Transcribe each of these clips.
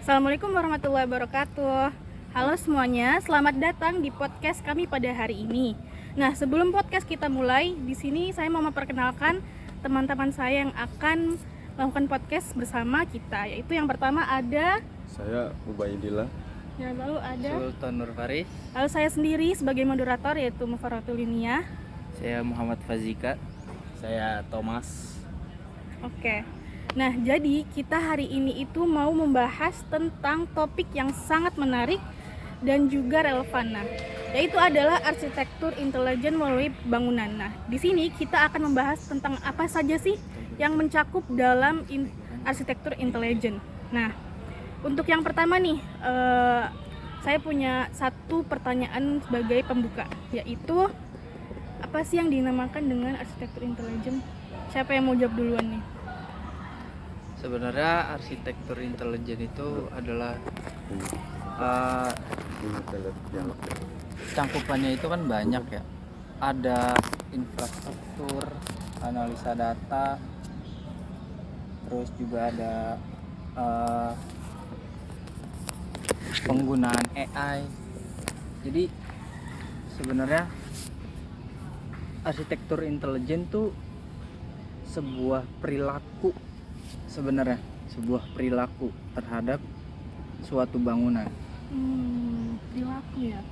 Assalamualaikum warahmatullahi wabarakatuh. Halo semuanya, selamat datang di podcast kami pada hari ini. Nah, sebelum podcast kita mulai, di sini saya mau memperkenalkan teman-teman saya yang akan melakukan podcast bersama kita, yaitu yang pertama ada Saya Ubaidillah. dan lalu ada Sultan Nur Faris. lalu saya sendiri sebagai moderator yaitu Mufaratul Linia. Saya Muhammad Fazika. Saya Thomas. Oke. Nah, jadi kita hari ini itu mau membahas tentang topik yang sangat menarik dan juga relevan. Nah, yaitu adalah arsitektur intelijen melalui bangunan. Nah, di sini kita akan membahas tentang apa saja sih yang mencakup dalam arsitektur intelijen. Nah, untuk yang pertama nih, saya punya satu pertanyaan sebagai pembuka, yaitu apa sih yang dinamakan dengan arsitektur intelijen? Siapa yang mau jawab duluan nih? Sebenarnya arsitektur intelijen itu adalah cangkupannya itu kan banyak ya. Ada infrastruktur, analisa data, terus juga ada penggunaan AI. Jadi sebenarnya arsitektur intelijen tuh sebuah perilaku terhadap suatu bangunan. Perilaku ya.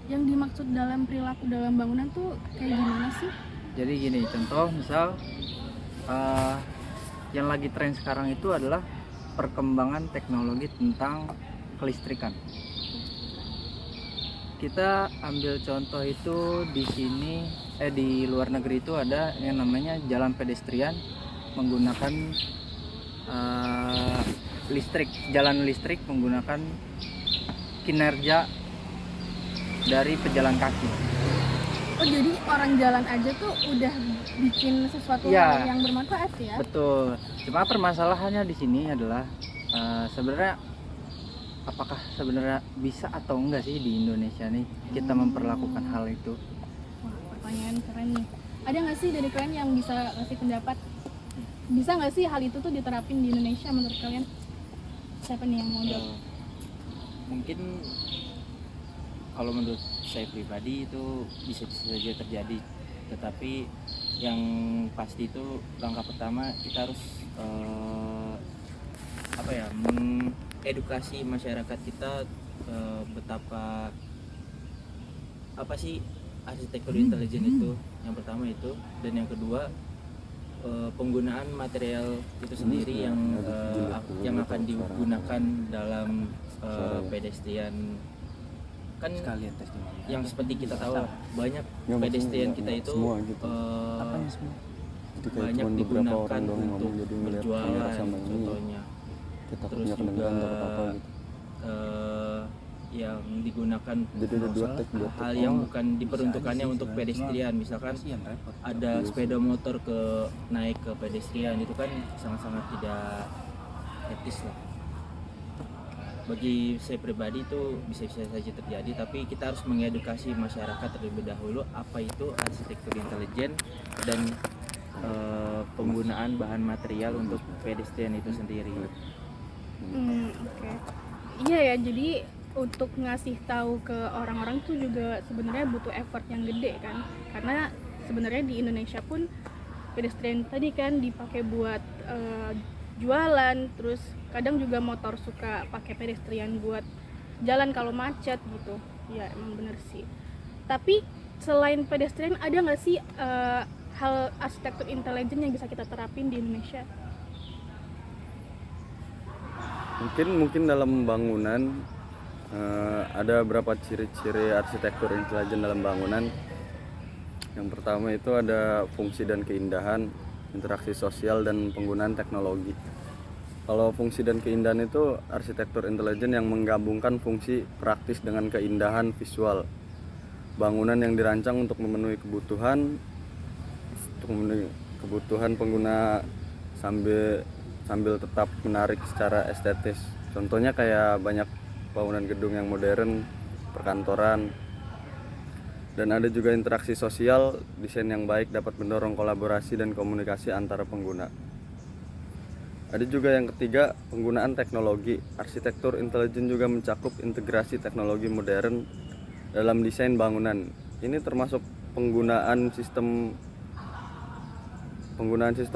Yang dimaksud dalam perilaku dalam bangunan tuh kayak gimana sih? Jadi gini, contoh misal yang lagi tren sekarang itu adalah perkembangan teknologi tentang kelistrikan. Kita ambil contoh itu di sini di luar negeri itu ada yang namanya jalan pedestrian menggunakan jalan listrik menggunakan kinerja dari pejalan kaki. Oh, jadi orang jalan aja tuh udah bikin sesuatu Ya, hal yang bermanfaat ya? betul. Cuma permasalahannya di sini adalah sebenarnya apakah sebenarnya bisa atau enggak sih di Indonesia nih kita memperlakukan hal itu? Wah, pertanyaan keren nih. Ada nggak sih dari kalian yang bisa kasih pendapat? Bisa nggak sih hal itu tuh diterapin di Indonesia menurut kalian? Siapa nih yang mau jawab? Mungkin kalau menurut saya pribadi itu bisa saja terjadi, tetapi yang pasti itu langkah pertama kita harus mengedukasi masyarakat kita betapa apa sih arsitektur intelijen itu. Yang pertama itu, dan yang kedua penggunaan material itu sendiri yang akan digunakan dalam pedestrian. Kan yang seperti kita tahu banyak pedestrian kita itu banyak digunakan untuk berjualan contohnya, terus juga yang digunakan hal yang bukan diperuntukannya untuk pedestrian. Misalkan ada sepeda motor naik ke pedestrian, itu kan sangat-sangat tidak etis lah. Bagi saya pribadi itu bisa saja terjadi, tapi kita harus mengedukasi masyarakat terlebih dahulu apa itu arsitektur intelijen dan penggunaan bahan material untuk pedestrian itu sendiri. Oke. Iya ya, jadi untuk ngasih tahu ke orang-orang tuh juga sebenarnya butuh effort yang gede kan, karena sebenarnya di Indonesia pun pedestrian tadi kan dipakai buat jualan, terus kadang juga motor suka pakai pedestrian buat jalan kalau macet gitu. Ya emang bener sih. Tapi selain pedestrian ada nggak sih hal arsitektur intelijen yang bisa kita terapin di Indonesia? Mungkin dalam bangunan ada beberapa ciri-ciri arsitektur intelijen dalam bangunan. Yang pertama itu ada fungsi dan keindahan, interaksi sosial, dan penggunaan teknologi. Kalau fungsi dan keindahan itu arsitektur intelijen yang menggabungkan fungsi praktis dengan keindahan visual. Bangunan yang dirancang untuk memenuhi kebutuhan pengguna sambil tetap menarik secara estetis. Contohnya kayak banyak bangunan gedung yang modern, perkantoran. Dan ada juga interaksi sosial, desain yang baik dapat mendorong kolaborasi dan komunikasi antara pengguna. Ada juga yang ketiga, penggunaan teknologi. Arsitektur intelijen juga mencakup integrasi teknologi modern dalam desain bangunan. Ini termasuk penggunaan sistem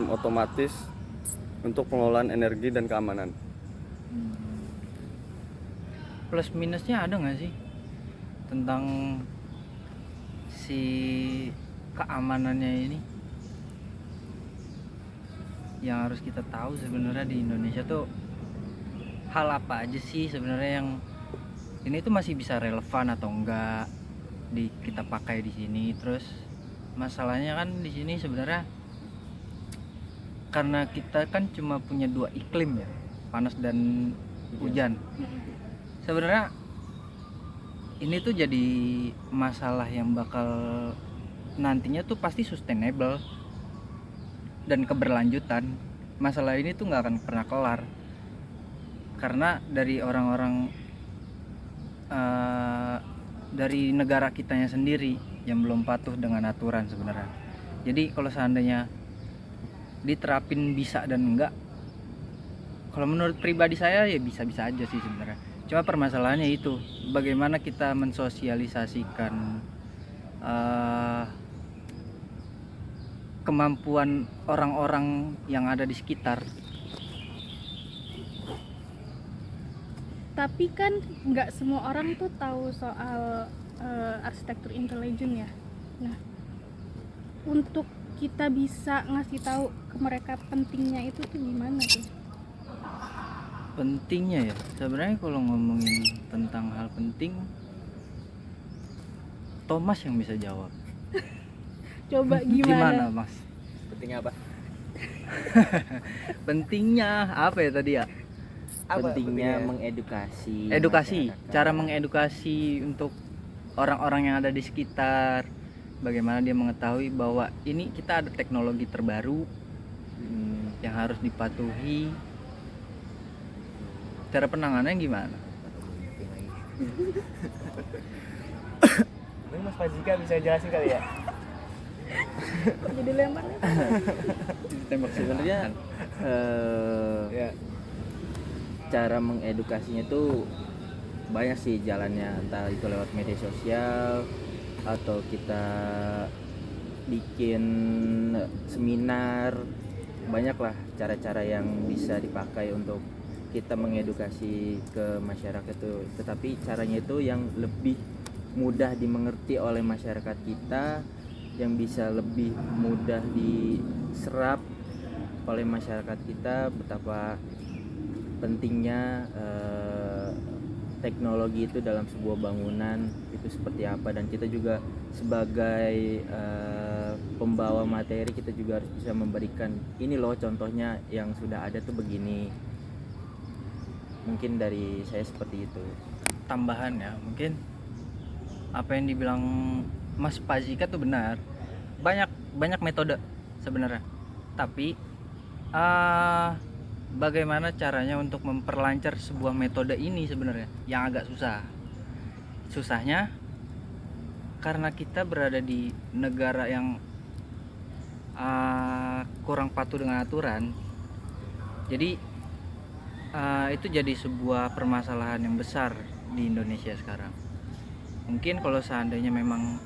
otomatis untuk pengelolaan energi dan keamanan. Plus minusnya ada nggak sih tentang si keamanannya ini? Yang harus kita tahu sebenarnya di Indonesia tuh hal apa aja sih sebenarnya yang ini tuh masih bisa relevan atau enggak kita pakai di sini. Terus masalahnya kan di sini sebenarnya karena kita kan cuma punya 2 iklim ya, panas dan hujan. Sebenarnya ini tuh jadi masalah yang bakal nantinya tuh pasti sustainable dan keberlanjutan. Masalah ini tuh nggak akan pernah kelar karena dari orang-orang dari negara kitanya sendiri yang belum patuh dengan aturan sebenarnya. Jadi kalau seandainya diterapin bisa dan enggak, kalau menurut pribadi saya ya bisa-bisa aja sih sebenarnya. Cuma permasalahannya itu bagaimana kita mensosialisasikan kemampuan orang-orang yang ada di sekitar. Tapi kan nggak semua orang tuh tahu soal arsitektur intelijen ya. Nah, untuk kita bisa ngasih tahu ke mereka pentingnya itu tuh gimana tuh? Pentingnya ya, sebenarnya kalau ngomongin tentang hal penting, Thomas yang bisa jawab. Coba Gimana gimana? Mas? Pentingnya apa? Pentingnya apa ya tadi ya? Pentingnya mengedukasi Edukasi, masyarakat. cara mengedukasi untuk orang-orang yang ada di sekitar. Bagaimana dia mengetahui bahwa ini kita ada teknologi terbaru yang harus dipatuhi. Cara penanganannya gimana? Mungkin Mas Fazika bisa jelasin kali ya. Kok jadi lempar? Tembak Sebenarnya Ya. cara mengedukasinya tuh banyak sih jalannya, entah itu lewat media sosial atau kita bikin seminar. Banyaklah cara-cara yang bisa dipakai untuk kita mengedukasi ke masyarakat tuh, tetapi caranya itu yang lebih mudah dimengerti oleh masyarakat kita, yang bisa lebih mudah diserap oleh masyarakat kita betapa pentingnya teknologi itu dalam sebuah bangunan itu seperti apa, dan kita juga sebagai pembawa materi kita juga harus bisa memberikan ini loh contohnya yang sudah ada tuh begini. Mungkin dari saya seperti itu. Tambahan ya, mungkin apa yang dibilang Mas Fazika tuh benar. Banyak metode sebenarnya. Tapi bagaimana caranya untuk memperlancar sebuah metode ini sebenarnya yang agak susah. Susahnya karena kita berada di negara yang kurang patuh dengan aturan. Jadi itu jadi sebuah permasalahan yang besar di Indonesia sekarang. Mungkin kalau seandainya memang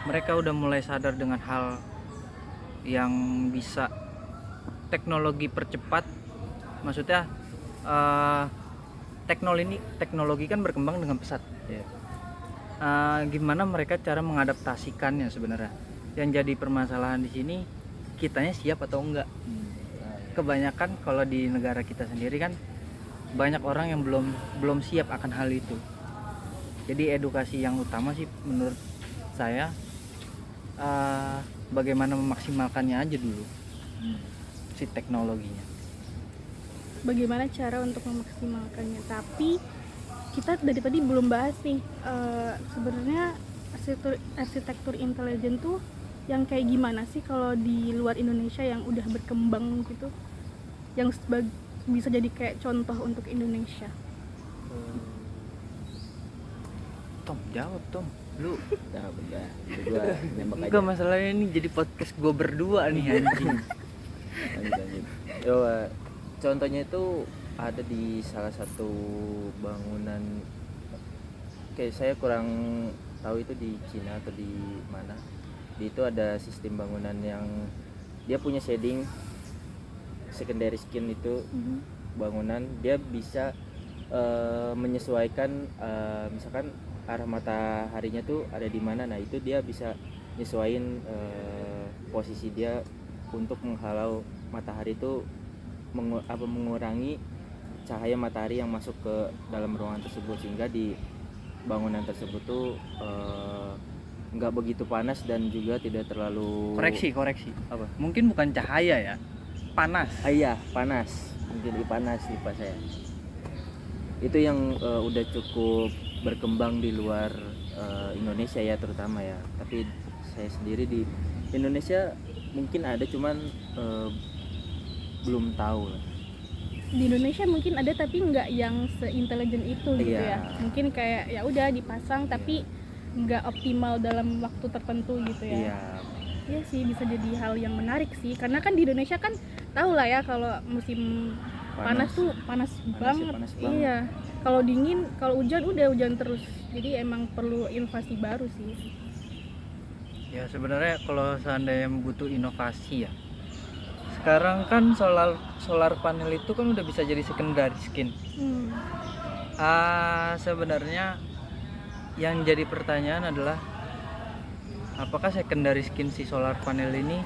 mereka udah mulai sadar dengan hal yang bisa teknologi percepat, maksudnya teknologi kan berkembang dengan pesat. Gimana mereka cara mengadaptasikannya sebenarnya? Yang jadi permasalahan di sini kitanya siap atau enggak? Kebanyakan kalau di negara kita sendiri kan banyak orang yang belum siap akan hal itu. Jadi edukasi yang utama sih menurut saya bagaimana memaksimalkannya aja dulu si teknologinya. Bagaimana cara untuk memaksimalkannya? Tapi kita dari tadi belum bahas nih sebenarnya arsitektur intelijen tuh yang kayak gimana sih kalau di luar Indonesia yang udah berkembang gitu, yang bisa jadi kayak contoh untuk Indonesia. Tom, jawab Tom. Lu Nah, udah gua nembak aja. enggak, masalahnya ini jadi podcast gue berdua nih anjing. Lanjut. Contohnya itu ada di salah satu bangunan, kayak saya kurang tahu itu di Cina atau di mana. Di itu ada sistem bangunan yang dia punya shading secondary skin itu. Bangunan dia bisa menyesuaikan misalkan arah mataharinya tuh ada di mana. Nah itu dia bisa nyesuaiin posisi dia untuk menghalau matahari itu, mengurangi cahaya matahari yang masuk ke dalam ruangan tersebut, sehingga di bangunan tersebut tuh nggak begitu panas dan juga tidak terlalu Koreksi apa. mungkin bukan cahaya ya, panas. Iya, panas, mungkin panas lupa saya. Itu yang udah cukup berkembang di luar Indonesia ya terutama ya. Tapi saya sendiri di Indonesia mungkin ada, cuman belum tahu lah. Di Indonesia mungkin ada tapi nggak yang seintelijen itu gitu Iya. ya. Mungkin kayak ya udah dipasang tapi nggak optimal dalam waktu tertentu gitu ya. Iya. Iya sih, bisa jadi hal yang menarik sih, karena kan di Indonesia kan tahu lah ya kalau musim panas tuh panas banget. panas banget. Iya. Kalau dingin, kalau hujan udah hujan terus. Jadi emang perlu inovasi baru sih. Ya sebenarnya kalau seandainya butuh inovasi ya, sekarang kan solar panel itu kan udah bisa jadi secondary skin. Sebenarnya yang jadi pertanyaan adalah apakah secondary skin si solar panel ini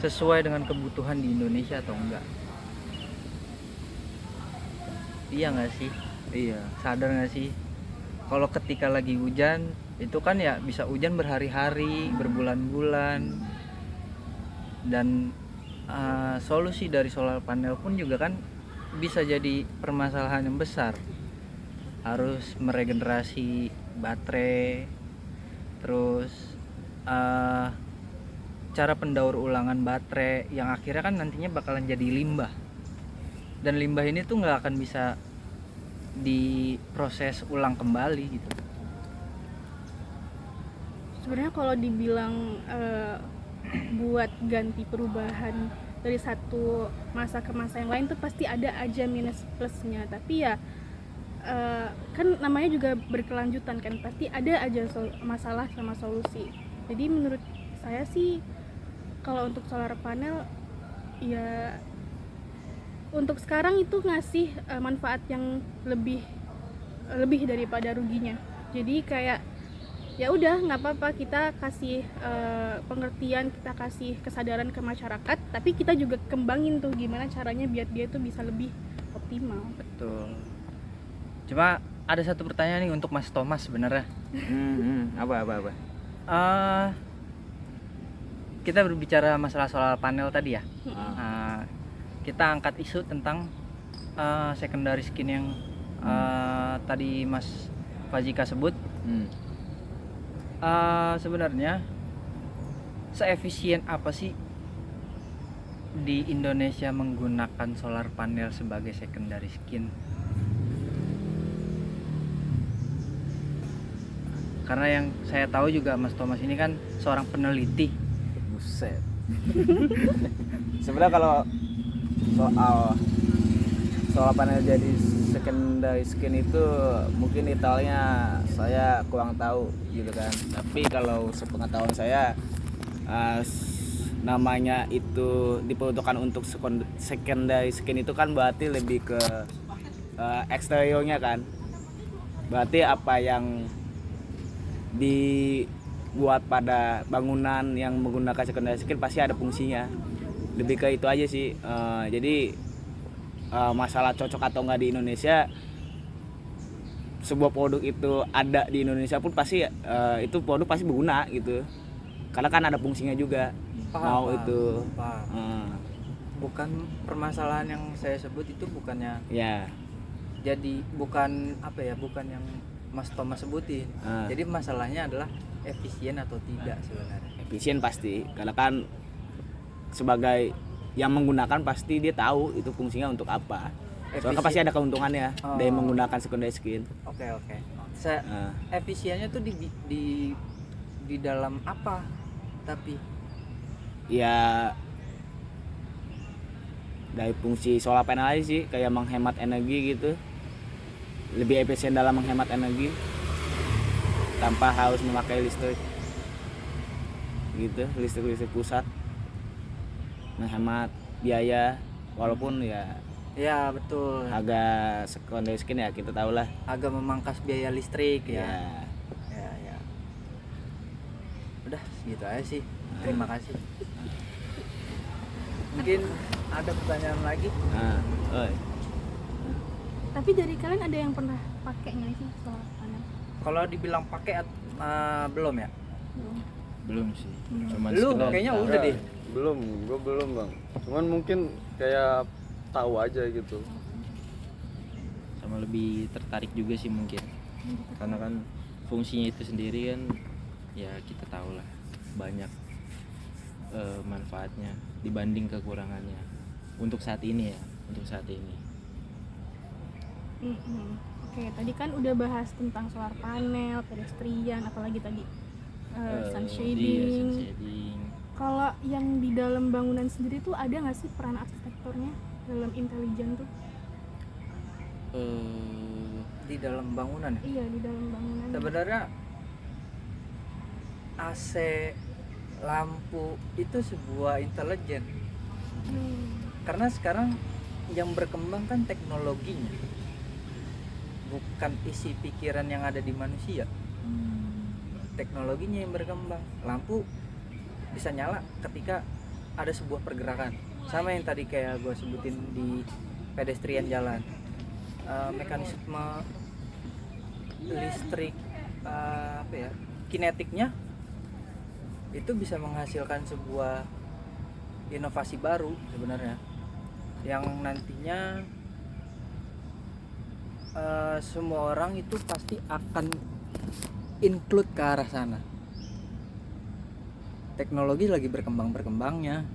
sesuai dengan kebutuhan di Indonesia atau enggak? Iya nggak sih? Iya. Sadar nggak sih? Kalau ketika lagi hujan itu kan ya bisa hujan berhari-hari, berbulan-bulan, dan solusi dari solar panel pun juga kan bisa jadi permasalahan yang besar. Harus meregenerasi baterai, terus cara pendaur ulangan baterai yang akhirnya kan nantinya bakalan jadi limbah, dan limbah ini tuh nggak akan bisa diproses ulang kembali gitu. Sebenarnya kalau dibilang buat ganti perubahan dari satu masa ke masa yang lain tuh pasti ada aja minus plusnya, tapi ya kan namanya juga berkelanjutan kan, pasti ada aja masalah sama solusi. Jadi menurut saya sih kalau untuk solar panel ya untuk sekarang itu ngasih manfaat yang lebih daripada ruginya. Jadi kayak ya udah nggak apa-apa, kita kasih pengertian, kita kasih kesadaran ke masyarakat, tapi kita juga kembangin tuh gimana caranya biar dia tuh bisa lebih optimal. Betul. Cuma ada satu pertanyaan nih untuk Mas Thomas sebenarnya. Apa? Kita berbicara masalah solar panel tadi ya. Kita angkat isu tentang secondary skin yang tadi Mas Fajika sebut. Sebenarnya seefisien apa sih di Indonesia menggunakan solar panel sebagai secondary skin? Karena yang saya tahu juga Mas Thomas ini kan seorang peneliti. Buset. Sebenarnya kalau soal panel jadi secondary skin itu mungkin detailnya saya kurang tahu gitu kan. Tapi kalau sepengetahuan saya namanya itu diperuntukkan untuk secondary skin itu kan berarti lebih ke eksteriornya kan. Berarti apa yang dibuat pada bangunan yang menggunakan secondary skin pasti ada fungsinya. Lebih ke itu aja sih. Jadi masalah cocok atau enggak di Indonesia, sebuah produk itu ada di Indonesia pun pasti itu produk pasti berguna gitu, karena kan ada fungsinya juga. Mau itu bukan permasalahan yang saya sebut itu bukannya ya, jadi bukan apa ya, bukan yang Mas Thomas sebutin. Jadi masalahnya adalah efisien atau tidak sebenarnya. efisien pasti, karena kan sebagai yang menggunakan pasti dia tahu itu fungsinya untuk apa. Soalnya pasti ada keuntungannya dari menggunakan secondary skin. Oke. Efisiennya tuh di dalam apa? Tapi Ya dari fungsi solar panel aja sih, kayak menghemat energi gitu, lebih efisien dalam menghemat energi tanpa harus memakai listrik gitu, listrik pusat, menghemat biaya walaupun ya Ya betul, agak secondary skin ya, kita tahu lah agak memangkas biaya listrik ya. ya. Udah gitu aja sih, terima kasih. Mungkin ada pertanyaan lagi? Nah, Tapi dari kalian ada yang pernah pakai nggak sih solar panel? Kalau dibilang pakai belum ya? Belum. Belum sih, cuman Lu sekedar kayaknya tahu. udah deh. Belum, gue belum bang. Cuman mungkin kayak tahu aja gitu. Sama lebih tertarik juga sih mungkin, karena kan fungsinya itu sendiri kan ya kita tahu lah banyak manfaatnya dibanding kekurangannya untuk saat ini ya, untuk saat ini. Oke, tadi kan udah bahas tentang solar panel, pedestrian, apalagi tadi sun Iya, shading. sun shading. Kalau yang di dalam bangunan sendiri tuh ada nggak sih peran arsitekturnya dalam intelijen tuh? Di dalam bangunan ya? Iya, di dalam bangunan. Sebenarnya AC, lampu itu sebuah intelijen. Karena sekarang yang berkembang kan teknologinya, bukan isi pikiran yang ada di manusia. Teknologinya yang berkembang. Lampu bisa nyala ketika ada sebuah pergerakan. Sama yang tadi kayak gue sebutin di pedestrian jalan. Mekanisme listrik kinetiknya itu bisa menghasilkan sebuah inovasi baru sebenarnya, yang nantinya semua orang itu pasti akan include ke arah sana. Teknologi lagi berkembangnya,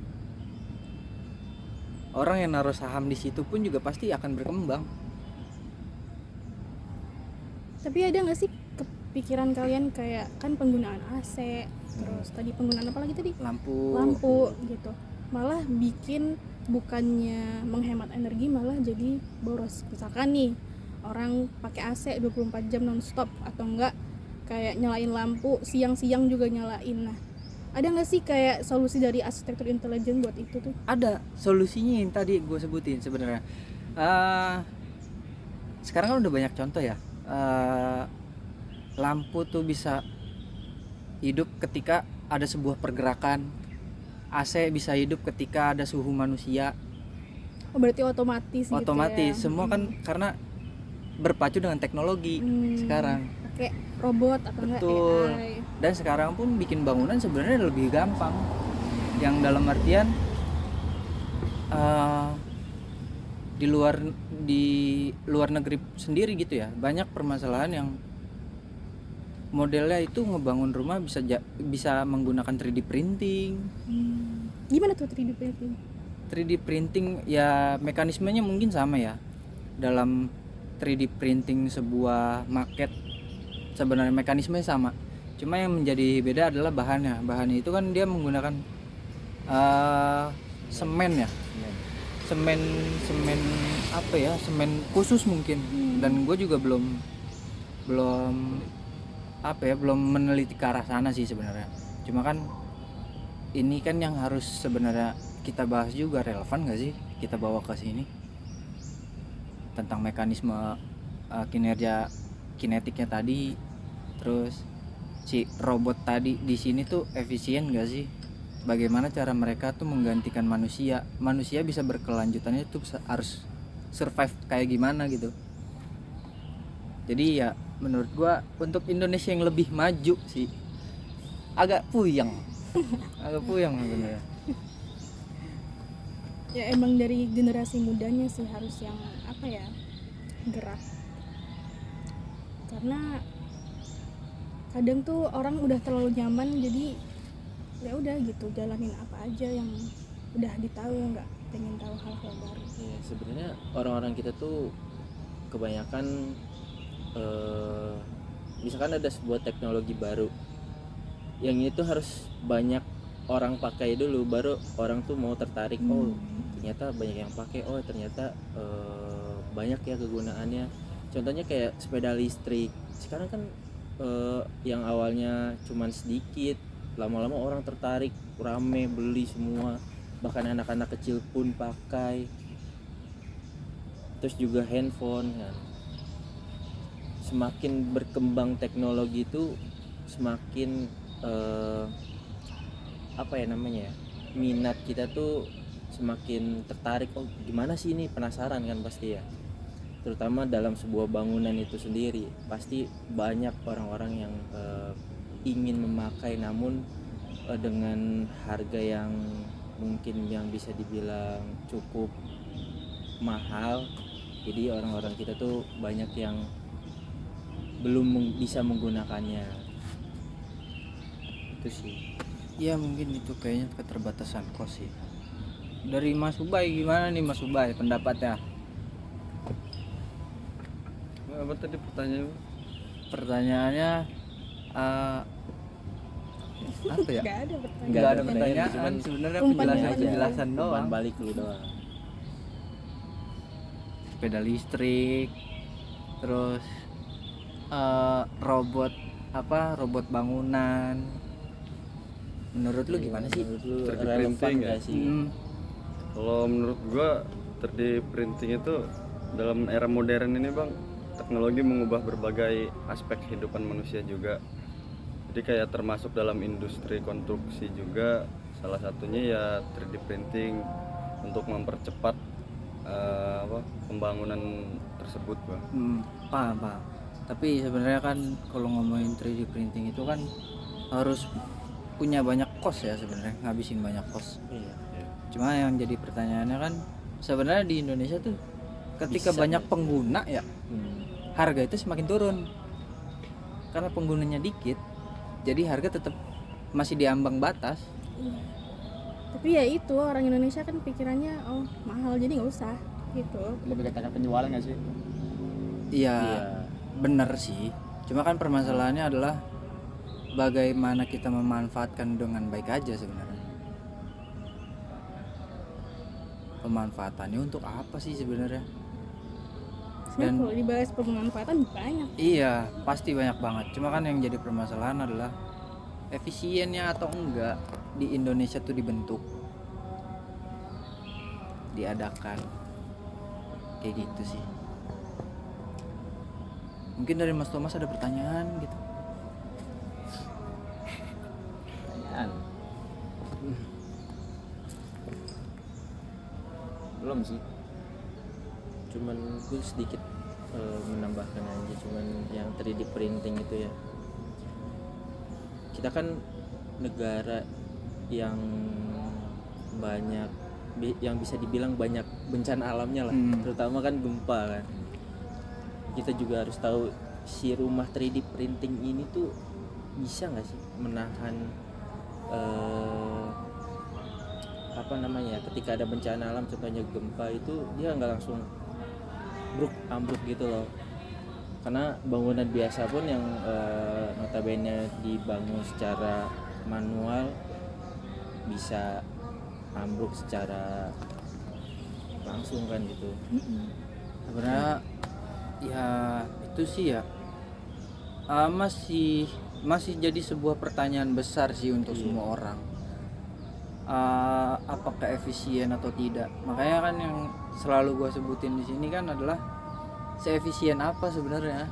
orang yang naruh saham di situ pun juga pasti akan berkembang. Tapi ada nggak sih kepikiran kalian kayak kan penggunaan AC, terus tadi penggunaan apa lagi tadi? Lampu gitu. Malah bikin bukannya menghemat energi malah jadi boros. Misalkan nih orang pakai AC 24 jam nonstop atau enggak kayak nyalain lampu siang-siang juga nyalain. Nah, ada nggak sih kayak solusi dari arsitektur intelijen buat itu tuh? Ada solusinya yang tadi gue sebutin sebenarnya. Sekarang kan udah banyak contoh ya. Lampu tuh bisa hidup ketika ada sebuah pergerakan. AC bisa hidup ketika ada suhu manusia. Oh, berarti otomatis gitu ya? Semua kan karena berpacu dengan teknologi sekarang. Pakai robot atau enggak Betul. AI. Dan sekarang pun bikin bangunan sebenarnya lebih gampang. Yang dalam artian di luar negeri sendiri gitu ya, banyak permasalahan yang modelnya itu ngebangun rumah bisa menggunakan 3D printing. Gimana tuh 3D printing? 3D printing ya mekanismenya mungkin sama ya. Dalam 3D printing sebuah maket sebenarnya mekanismenya sama. Cuma yang menjadi beda adalah bahannya. Bahannya itu kan dia menggunakan semen ya. Semen apa ya? Semen khusus mungkin. Dan gue juga belum meneliti ke arah sana sih sebenarnya. Cuma kan ini kan yang harus sebenarnya kita bahas juga, relevan gak sih kita bawa ke sini tentang mekanisme kinerja kinetiknya tadi, terus si robot tadi di sini tuh efisien gak sih, bagaimana cara mereka tuh menggantikan manusia bisa berkelanjutannya tuh harus survive kayak gimana gitu. Jadi ya menurut gua untuk Indonesia yang lebih maju sih agak puyeng sebenarnya. Ya emang dari generasi mudanya sih harus yang apa ya, gerak. Karena kadang tuh orang udah terlalu nyaman, jadi ya udah gitu jalanin apa aja yang udah ditahu, nggak pengen tahu hal-hal baru. Ya, sebenarnya orang-orang kita tuh kebanyakan misalkan ada sebuah teknologi baru yang itu harus banyak orang pakai dulu baru orang tuh mau tertarik. Oh ternyata banyak yang pakai, oh ternyata banyak ya kegunaannya. Contohnya kayak sepeda listrik sekarang kan, yang awalnya cuman sedikit, lama-lama orang tertarik, rame beli semua, bahkan anak-anak kecil pun pakai. Terus juga handphone kan, semakin berkembang teknologi itu semakin apa ya namanya ya, minat kita tuh semakin tertarik, oh gimana sih ini, penasaran kan pasti ya. Terutama dalam sebuah bangunan itu sendiri pasti banyak orang-orang yang ingin memakai, namun dengan harga yang mungkin yang bisa dibilang cukup mahal. Jadi orang-orang kita tuh banyak yang belum bisa menggunakannya. Itu sih. Ya mungkin itu kayaknya keterbatasan kos sih. Dari Mas Ubay gimana nih Mas Ubay pendapatnya? Apa tadi pertanyaannya? Pertanyaannya apa ya? Nggak ada pertanyaan. Nggak ada pertanyaan, pertanyaan, cuman sebenarnya umpan-umpan penjelasan Umpan doang. balik lu doang. Sepeda listrik, terus robot robot bangunan. Menurut lu gimana sih? Menurut lu 3D relevan printing ya? nggak sih? Kalau menurut gua 3D printing itu dalam era modern ini bang, teknologi mengubah berbagai aspek kehidupan manusia juga. Jadi kayak termasuk dalam industri konstruksi juga, salah satunya ya 3D printing untuk mempercepat pembangunan tersebut bang. Paham. Tapi sebenarnya kan kalau ngomongin 3D printing itu kan harus punya banyak kos ya sebenarnya, ngabisin banyak kos. Iya. Cuma yang jadi pertanyaannya kan sebenarnya di Indonesia tuh ketika Bisa banyak nggak? pengguna ya harga itu semakin turun. Karena penggunanya dikit, jadi harga tetap masih diambang batas. Iya. Tapi ya itu orang Indonesia kan pikirannya oh mahal jadi nggak usah gitu. Lebih katakan penjualan nggak sih? Iya, Iya. bener sih. Cuma kan permasalahannya adalah bagaimana kita memanfaatkan dengan baik aja sebenarnya. Pemanfaatannya untuk apa sih sebenarnya? Sebenarnya kalau dibahas pemanfaatan banyak. Iya, pasti banyak banget. Cuma kan yang jadi permasalahan adalah efisiennya atau enggak di Indonesia tuh dibentuk, diadakan, kayak gitu sih. Mungkin dari Mas Thomas ada pertanyaan gitu. Belum sih, cuman gue sedikit menambahkan aja, cuman yang 3D printing itu ya, kita kan negara yang banyak yang bisa dibilang banyak bencana alamnya lah, terutama kan gempa kan. Kita juga harus tahu si rumah 3D printing ini tuh bisa nggak sih menahan apa namanya, ketika ada bencana alam contohnya gempa itu dia nggak langsung ambruk gitu loh. Karena bangunan biasa pun yang notabene dibangun secara manual bisa ambruk secara langsung kan gitu. Sebenarnya ya itu sih ya masih jadi sebuah pertanyaan besar sih untuk semua orang. Apakah efisien atau tidak? Makanya kan yang selalu gue sebutin di sini kan adalah seefisien apa sebenarnya,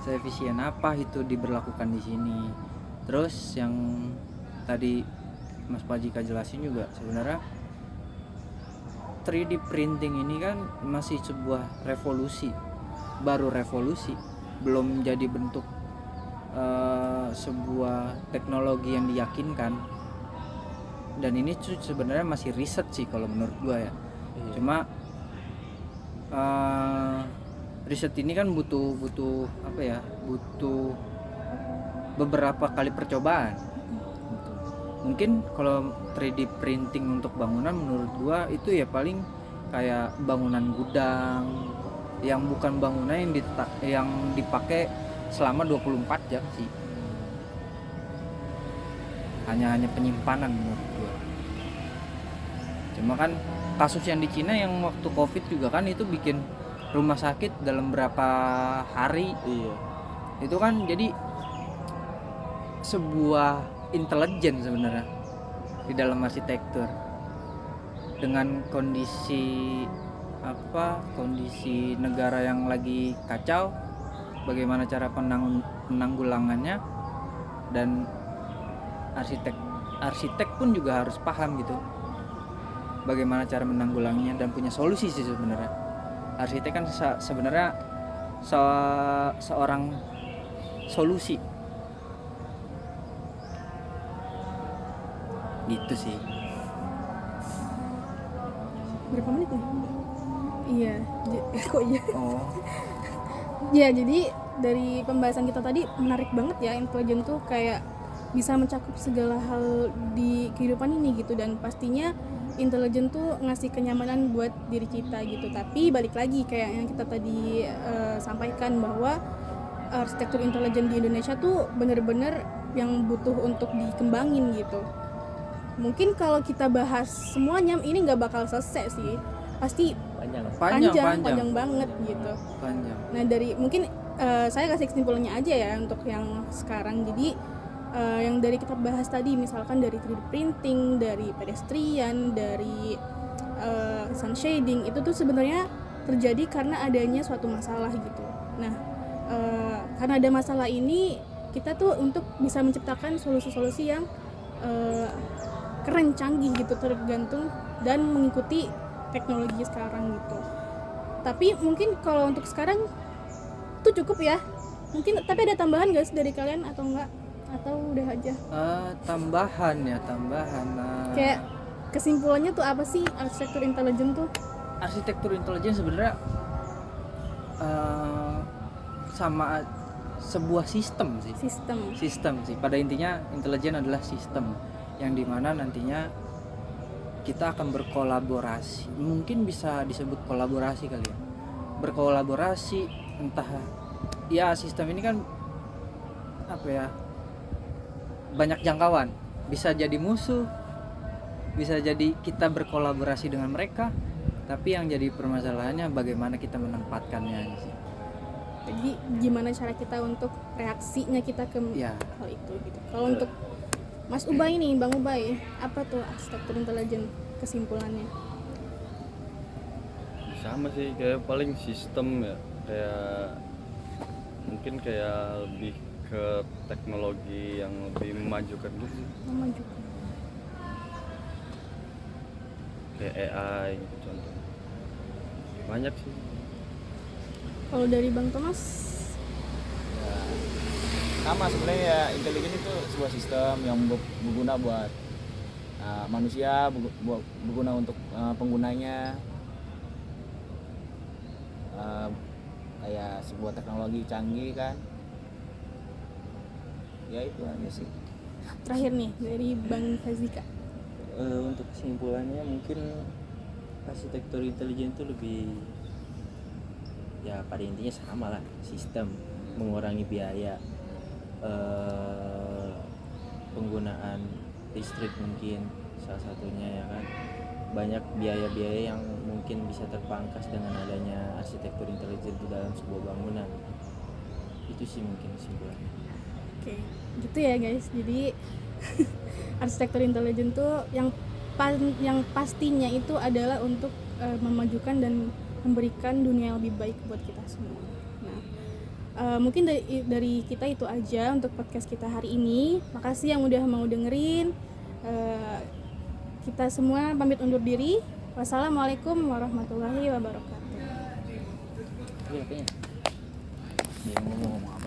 seefisien apa itu diberlakukan di sini. Terus yang tadi Mas Pajika jelasin juga sebenarnya 3D printing ini kan masih sebuah revolusi, baru revolusi, belum jadi bentuk sebuah teknologi yang diyakinkan. Dan ini sebenarnya masih riset sih kalau menurut gua ya. Cuma riset ini kan butuh apa ya, butuh beberapa kali percobaan. Mungkin kalau 3D printing untuk bangunan menurut gua itu ya paling kayak bangunan gudang yang bukan bangunan yang dipakai selama 24 jam sih. Hanya penyimpanan menurut gua. Cuma kan kasus yang di Cina yang waktu COVID juga kan itu bikin rumah sakit dalam berapa hari. Iya. Itu kan jadi sebuah intelijen sebenarnya di dalam arsitektur. Dengan kondisi kondisi negara yang lagi kacau, bagaimana cara penanggulangannya, dan arsitek pun juga harus paham gitu bagaimana cara menanggulanginya dan punya solusi sih sebenarnya. Arsitek kan sebenarnya seorang solusi gitu sih. Berapa menit nih? Iya, kok iya? Oh, Ya, jadi dari pembahasan kita tadi menarik banget ya, intelijen tuh kayak bisa mencakup segala hal di kehidupan ini gitu, dan pastinya intelijen tuh ngasih kenyamanan buat diri kita gitu. Tapi balik lagi kayak yang kita tadi sampaikan bahwa arsitektur intelijen di Indonesia tuh bener-bener yang butuh untuk dikembangin gitu. Mungkin kalau kita bahas semuanya ini nggak bakal selesai sih, pasti panjang banget gitu. panjang. Nah dari mungkin saya kasih kesimpulannya aja ya untuk yang sekarang. Jadi yang dari kita bahas tadi, misalkan dari 3D printing, dari pedestrian, dari sun shading, itu tuh sebenarnya terjadi karena adanya suatu masalah gitu. Nah karena ada masalah ini, kita tuh untuk bisa menciptakan solusi-solusi yang keren, canggih gitu, tergantung dan mengikuti teknologi sekarang gitu. Tapi mungkin kalau untuk sekarang itu cukup ya. Mungkin tapi ada tambahan guys dari kalian atau enggak? Atau udah aja? Tambahan. Kayak kesimpulannya tuh apa sih arsitektur intelijen tuh? Arsitektur intelijen sebenarnya sama sebuah sistem sih. Sistem sih. Pada intinya intelijen adalah sistem yang dimana nantinya kita akan berkolaborasi. Mungkin bisa disebut kolaborasi kali ya. Berkolaborasi, entah ya, sistem ini kan apa ya, banyak jangkauan. Bisa jadi musuh, bisa jadi kita berkolaborasi dengan mereka. Tapi yang jadi permasalahannya bagaimana kita menempatkannya sih. Jadi gimana cara kita untuk reaksinya kita ke hal itu gitu. Kalau untuk Mas Ubay nih, Bang Ubay, apa tuh arsitektur intelijen kesimpulannya? Sama sih, kayak paling sistem ya, kayak mungkin kayak lebih ke teknologi yang lebih memajukan gitu sih. Memajukan. Kayak AI gitu contohnya. Banyak sih. Kalau dari Bang Thomas? Ya, sama sebenarnya ya, intelijen itu sebuah sistem yang berguna buat manusia, berguna untuk penggunanya, kayak sebuah teknologi canggih kan. Ya itu aja sih. Terakhir nih dari Bang Fazika. Untuk kesimpulannya mungkin arsitektur intelijen itu lebih, ya pada intinya sama lah, sistem, mengurangi biaya, penggunaan listrik mungkin salah satunya ya kan. Banyak biaya-biaya yang mungkin bisa terpangkas dengan adanya arsitektur intelijen di dalam sebuah bangunan. Itu sih mungkin kesimpulannya. Oke, gitu ya guys. Jadi arsitektur intelijen tuh yang pastinya itu adalah untuk memajukan dan memberikan dunia yang lebih baik buat kita semua. Nah, mungkin dari kita itu aja untuk podcast kita hari ini. Makasih yang udah mau dengerin. Kita semua pamit undur diri. Wassalamualaikum warahmatullahi wabarakatuh. Dia ngomong apa?